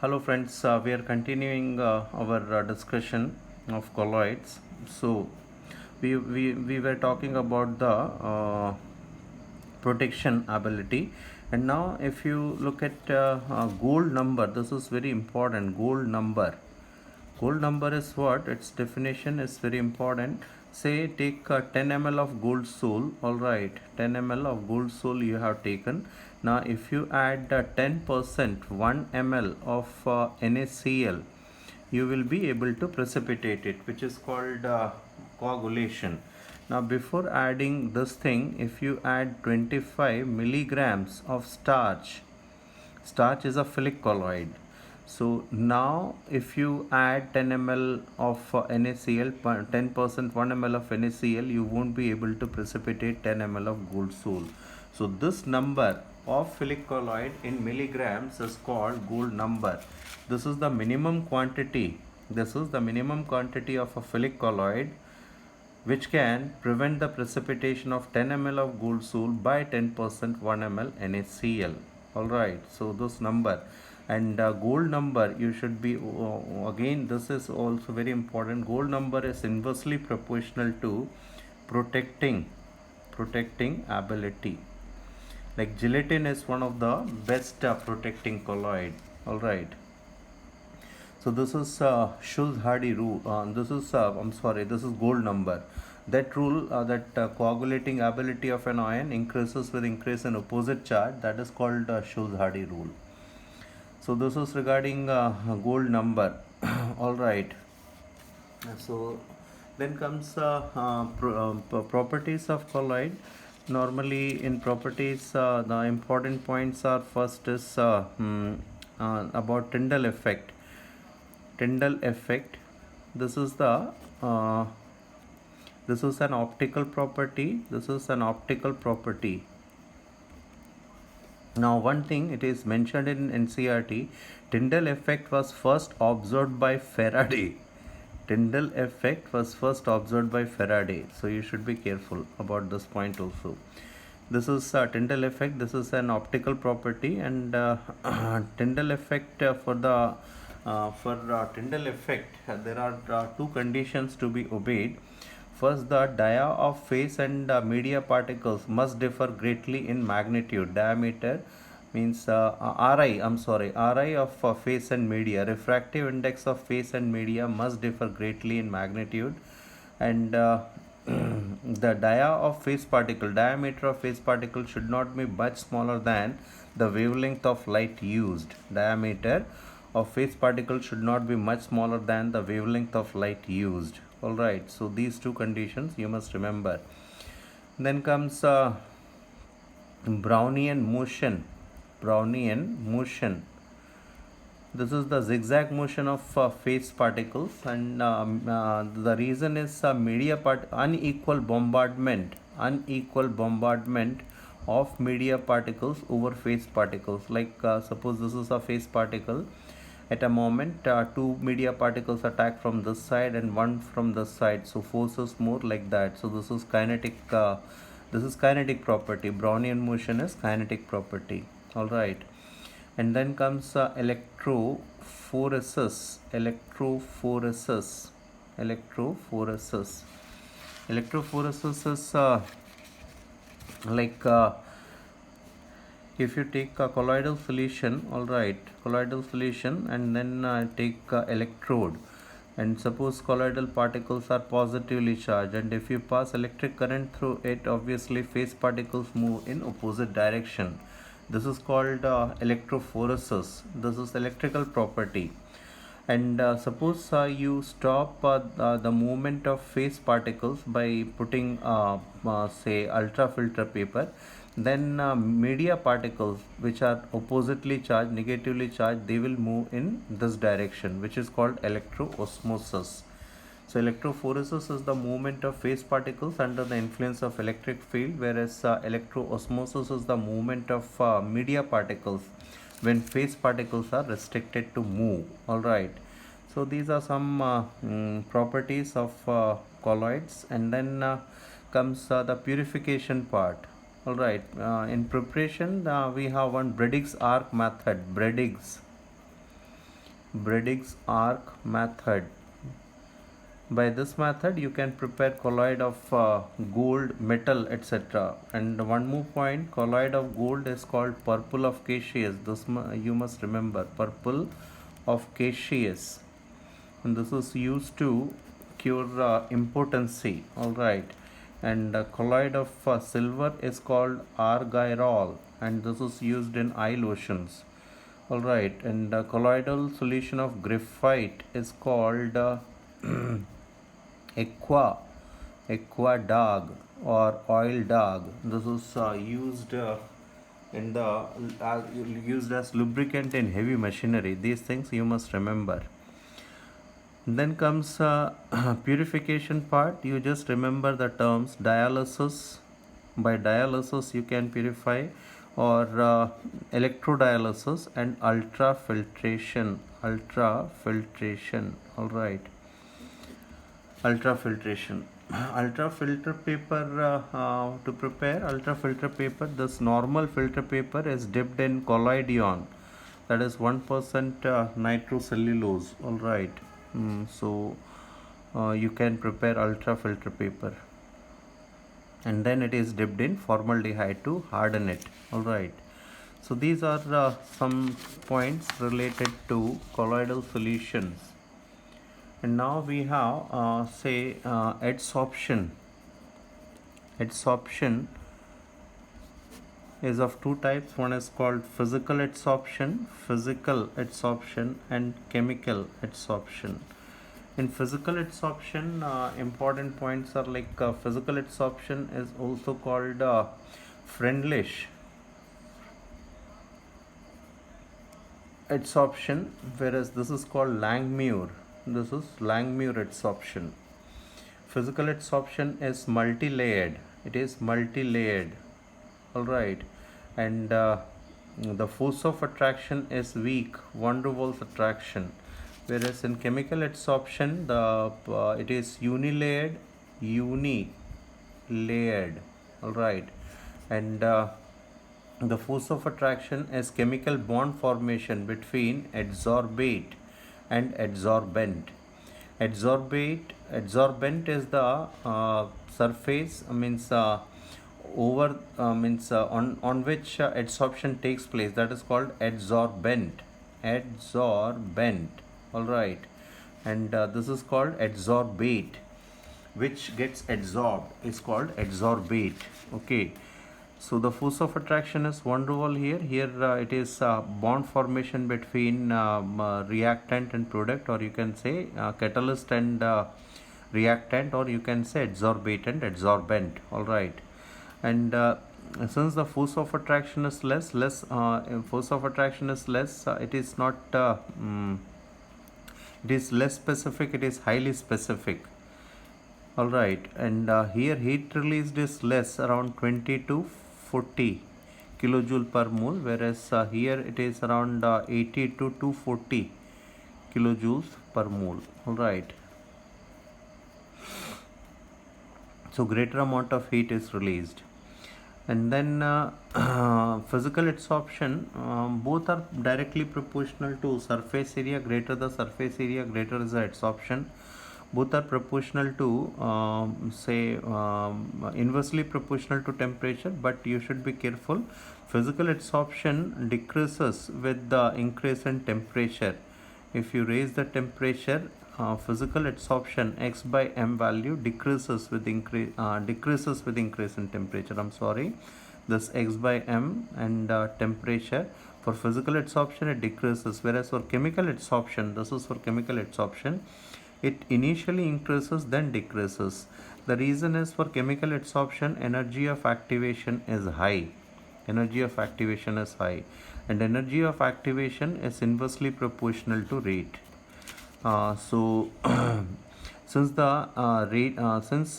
Hello friends, we are continuing our discussion of colloids. So we were talking about the protection ability, and now if you look at gold number, this is very important. Gold number. Gold number is what? Its definition is very important. Say take 10 ml of gold soul. All right, 10 ml of gold soul you have taken. Now if you add 10% 1 ml of NaCl, you will be able to precipitate it, which is called coagulation. Now before adding this thing, if you add 25 milligrams of starch, starch is a phthalic colloid. So now if you add 10 ml of NaCl, 10% 1 ml of NaCl, you won't be able to precipitate 10 ml of gold soul. So this number of phthalic colloid in milligrams is called gold number. This is the minimum quantity. This is the minimum quantity of a phthalic colloid which can prevent the precipitation of 10 ml of gold soul by 10% 1 ml NaCl. Alright, so this number and gold number you should be again, this is also very important. Gold number is inversely proportional to protecting ability. Like gelatin is one of the best protecting colloid. Alright, so this is Schulz-Hardy rule. This is this is gold number. That rule that coagulating ability of an ion increases with increase in opposite charge. That is called Schulz-Hardy rule. So this is regarding gold number. All right. So then comes properties of colloid. Normally in properties, the important points are first is about Tyndall effect. Tyndall effect. This is the this is an optical property. This is an optical property. Now one thing it is mentioned in NCERT, Tyndall effect was first observed by Faraday. Tyndall effect was first observed by Faraday. So you should be careful about this point also. This is Tyndall effect. This is an optical property, and Tyndall effect for Tyndall effect there are two conditions to be obeyed. First, the dia of phase and media particles must differ greatly in magnitude. Diameter means Ri of phase and media. Refractive index of phase and media must differ greatly in magnitude, and the diameter of phase particle should not be much smaller than the wavelength of light used. Diameter of phase particle should not be much smaller than the wavelength of light used. Alright, so these two conditions you must remember. Then comes Brownian motion. This is the zigzag motion of phase particles, and the reason is unequal bombardment of media particles over phase particles. Like suppose this is a phase particle. At a moment, two media particles attack from this side and one from this side, so force is more like that. So this is kinetic. This is kinetic property. Brownian motion is kinetic property. All right, and then comes electrophoresis. Electrophoresis is like if you take a colloidal solution, and then take electrode, and suppose colloidal particles are positively charged, and if you pass electric current through it, obviously phase particles move in opposite direction. This is called electrophoresis. This is electrical property. And suppose you stop the movement of phase particles by putting say ultrafilter paper, then media particles which are oppositely charged, negatively charged, they will move in this direction, which is called electroosmosis. So electrophoresis is the movement of phase particles under the influence of electric field, whereas electroosmosis is the movement of media particles when phase particles are restricted to move. Alright, so these are some properties of colloids, and then comes the purification part. Alright, in preparation we have one Bradig's arc method. Bradig's arc method. By this method you can prepare colloid of gold, metal, etc. And one more point, colloid of gold is called purple of Cassius. This you must remember, purple of Cassius, and this is used to cure impotency. All right. And colloid of silver is called argyrol, and this is used in eye lotions. All right. And colloidal solution of graphite is called aqua dog or oil dog. This is used in the used as lubricant in heavy machinery. These things you must remember. Then comes purification part. You just remember the terms dialysis. By dialysis you can purify, or electrodialysis, and ultrafiltration. All right. Ultrafiltration. Ultrafilter paper, to prepare ultrafilter paper, this normal filter paper is dipped in collodion, that is 1% nitrocellulose. All right. So you can prepare ultrafilter paper, and then it is dipped in formaldehyde to harden it. All right. So these are some points related to colloidal solutions. And now we have say adsorption. Adsorption is of two types. One is called physical adsorption and chemical adsorption. In physical adsorption, important points are like physical adsorption is also called Freundlich adsorption, whereas this is called Langmuir. This is Langmuir adsorption. Physical adsorption is multi-layered. It is multi-layered. All right. And the force of attraction is weak, van der Waals attraction. Whereas in chemical adsorption, it is unilayered. All right. And the force of attraction is chemical bond formation between adsorbate and adsorbent. Adsorbent is the surface, means on which adsorption takes place. That is called adsorbent. All right. And this is called adsorbate, which gets adsorbed is called adsorbate. Okay. So the force of attraction is van der Waals here. Here it is bond formation between reactant and product, or you can say catalyst and reactant, or you can say adsorbate and adsorbent. All right. And since the force of attraction is less, it is not it is less specific, it is highly specific. All right. And here heat released is less, around 20 to 40 kilojoule per mole, whereas here it is around 80 to 240 kilojoules per mole. All right. So greater amount of heat is released. And then physical adsorption, both are directly proportional to surface area. Greater the surface area, greater is the adsorption. Both are proportional to inversely proportional to temperature, but you should be careful. Physical adsorption decreases with the increase in temperature. If you raise the temperature, physical adsorption x by m value decreases with increase in temperature. I'm sorry, this x by m and temperature, for physical adsorption it decreases, whereas for chemical adsorption, this is for chemical adsorption, it initially increases then decreases. The reason is, for chemical adsorption, energy of activation is high. And energy of activation is inversely proportional to rate. Since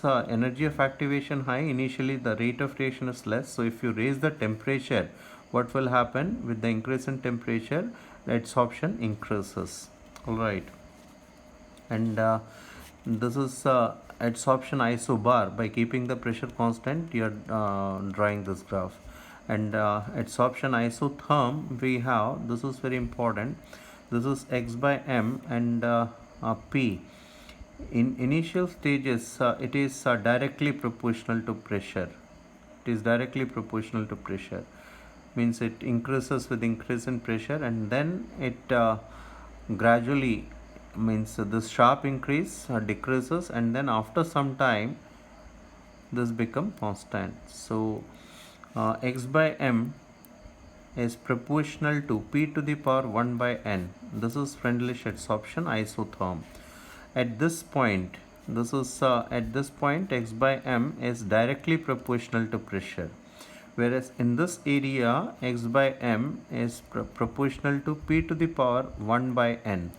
energy of activation high, initially the rate of reaction is less. So if you raise the temperature, what will happen with the increase in temperature? The adsorption increases. All right. And this is adsorption isobar. By keeping the pressure constant, you are drawing this graph. And adsorption isotherm we have, this is very important. This is x by m, and p. In initial stages, it is directly proportional to pressure. It is directly proportional to pressure, means it increases with increase in pressure, and then it gradually, means this sharp increase decreases, and then after some time this become constant. So x by m is proportional to p to the power 1 by n. This is Freundlich adsorption isotherm. At this point, at this point x by m is directly proportional to pressure, whereas in this area x by m is proportional to p to the power 1 by n,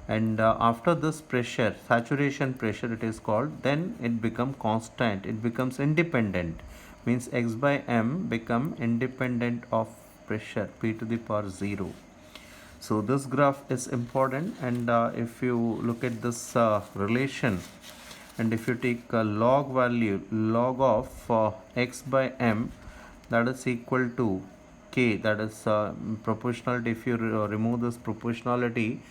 and after this pressure, saturation pressure it is called, then it become constant, it becomes independent, means x by m become independent of pressure p to the power 0. So this graph is important, and if you look at this relation, and if you take a log value, log of x by m, that is equal to k, that is proportionality. If you remove this proportionality,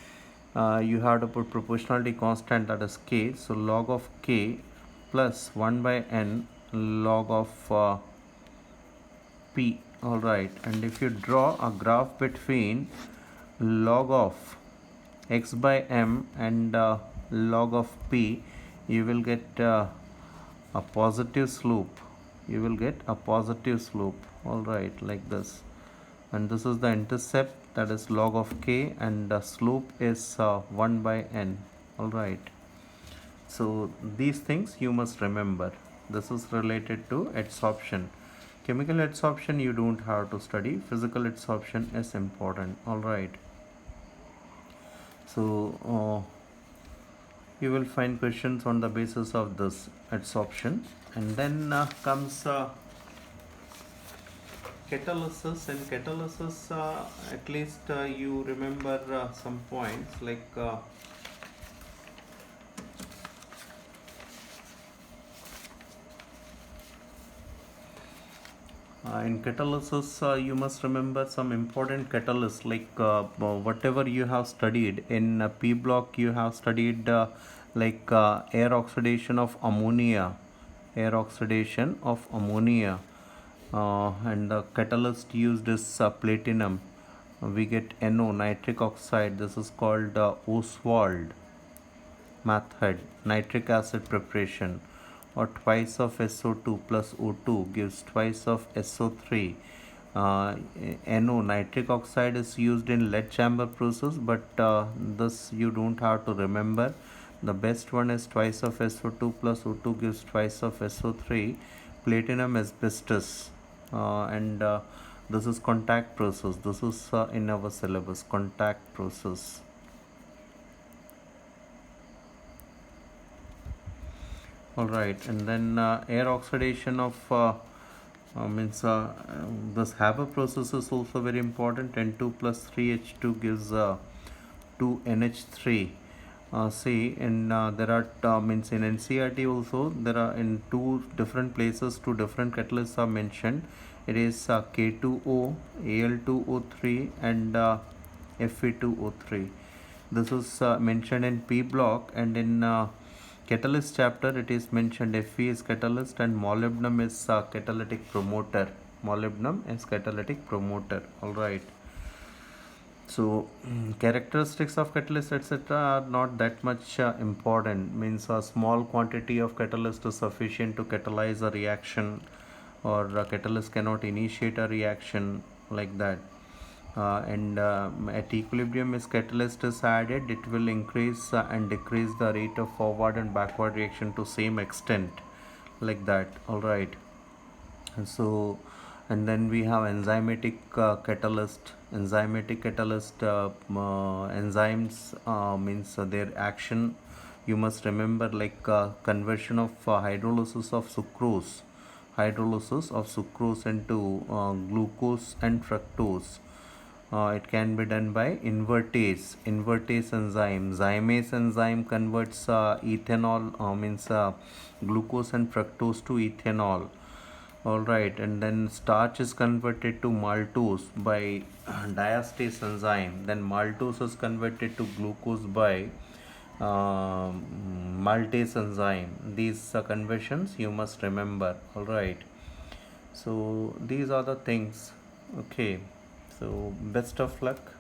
you have to put proportionality constant, that is k. So log of k plus 1 by n log of p. All right, and if you draw a graph between log of x by m and log of p, you will get a positive slope. You will get a positive slope. All right, like this, and this is the intercept, that is log of k, and the slope is 1 by n. All right, so these things you must remember. This is related to adsorption. Chemical adsorption you don't have to study. Physical adsorption is important. All right, so you will find questions on the basis of this adsorption, and then comes catalysis. And catalysis, at least you remember some points like in catalysis, you must remember some important catalysts, like whatever you have studied in P block. You have studied like air oxidation of ammonia, and the catalyst used is platinum. We get NO, nitric oxide. This is called Ostwald method, nitric acid preparation, or twice of SO2 plus O2 gives twice of SO3. NO, nitric oxide, is used in lead chamber process, but this you don't have to remember. The best one is twice of SO2 plus O2 gives twice of SO3. Platinum asbestos, and this is contact process. This is in our syllabus, contact process. All right, and then air oxidation of means this Haber process is also very important. N2 plus 3H2 gives 2NH3. See, in there are means in NCERT also there are in two different places, two different catalysts are mentioned. It is K2O, Al2O3, and Fe2O3. This is mentioned in P block, and in catalyst chapter it is mentioned Fe is catalyst and molybdenum is catalytic promoter. All right, so characteristics of catalyst etc are not that much important, means a small quantity of catalyst is sufficient to catalyze a reaction, or a catalyst cannot initiate a reaction, like that. And at equilibrium, as catalyst is added, it will increase and decrease the rate of forward and backward reaction to same extent, like that. All right, and so, and then we have enzymatic catalyst. Enzymes means their action you must remember, like conversion of hydrolysis of sucrose into glucose and fructose. It can be done by invertase enzyme. Zymase enzyme converts ethanol, means glucose and fructose to ethanol. All right, and then starch is converted to maltose by diastase enzyme. Then maltose is converted to glucose by maltase enzyme. These conversions you must remember. All right. So these are the things. Okay. So best of luck.